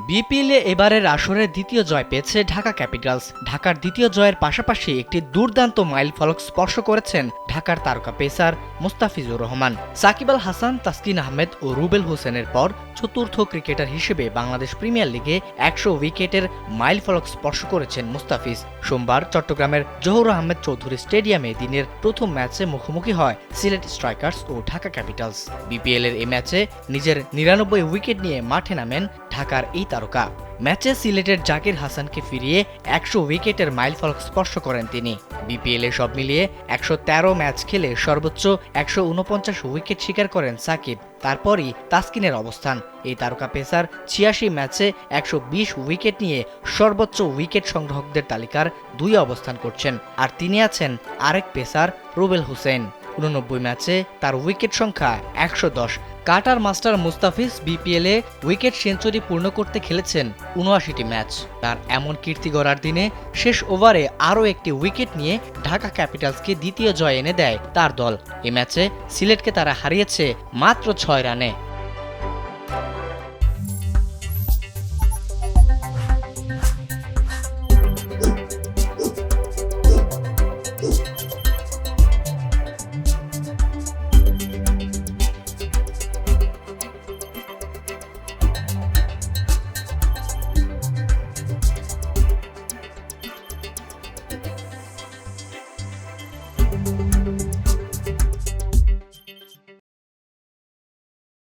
বিপিএলে এবারের আসরের দ্বিতীয় জয় পেয়েছে ঢাকা ক্যাপিটালস। ঢাকার দ্বিতীয় জয়ের পাশাপাশি একটি দুর্দান্ত মাইলফলক স্পর্শ করেছেন ঢাকার তারকা পেসার মোস্তাফিজুর রহমান। সাকিব আল হাসান, তাসকিন আহমেদ ও রুবেল হোসেনের পর চতুর্থ ক্রিকেটার হিসেবে বাংলাদেশ প্রিমিয়ার লিগে ১০০ উইকেটের মাইলফলক স্পর্শ করেছেন মুস্তাফিজ। সোমবার চট্টগ্রামের জহুর আহমেদ চৌধুরী স্টেডিয়ামে দিনের প্রথম ম্যাচে মুখোমুখি হয় সিলেট স্ট্রাইকার্স ও ঢাকা ক্যাপিটালস। বিপিএলের এই ম্যাচে নিজের ৯৯ উইকেট নিয়ে মাঠে নামেন ঢাকার এই তারকা। ম্যাচে সিলেটের জাকির হাসানকে ফিরিয়ে ১০০ উইকেটের মাইলফলক স্পর্শ করেন তিনি। বিপিএলে সব মিলিয়ে ১১৩ ম্যাচ খেলে সর্বোচ্চ ১৪৯ উইকেট শিকার করেন সাকিব। তারপরই তাসকিনের অবস্থান। এই তারকা পেসার ৮৬ ম্যাচে ১২০ উইকেট নিয়ে সর্বোচ্চ উইকেট সংগ্রাহকদের তালিকার ২ অবস্থান করছেন। আর তিনি আছেন আরেক পেসার রুবেল হোসেন। ৮৯ ম্যাচে তার উইকেট সংখ্যা ১১০। কাটার মাস্টার মুস্তাফিজ বিপিএলে উইকেট সেঞ্চুরি পূর্ণ করতে খেলেছেন ৭৯টি ম্যাচ। তার এমন কীর্তি গড়ার দিনে শেষ ওভারে আরও একটি উইকেট নিয়ে ঢাকা ক্যাপিটালসকে দ্বিতীয় জয় এনে দেয় তার দল। এ ম্যাচে সিলেটকে তারা হারিয়েছে মাত্র ৬ রানে।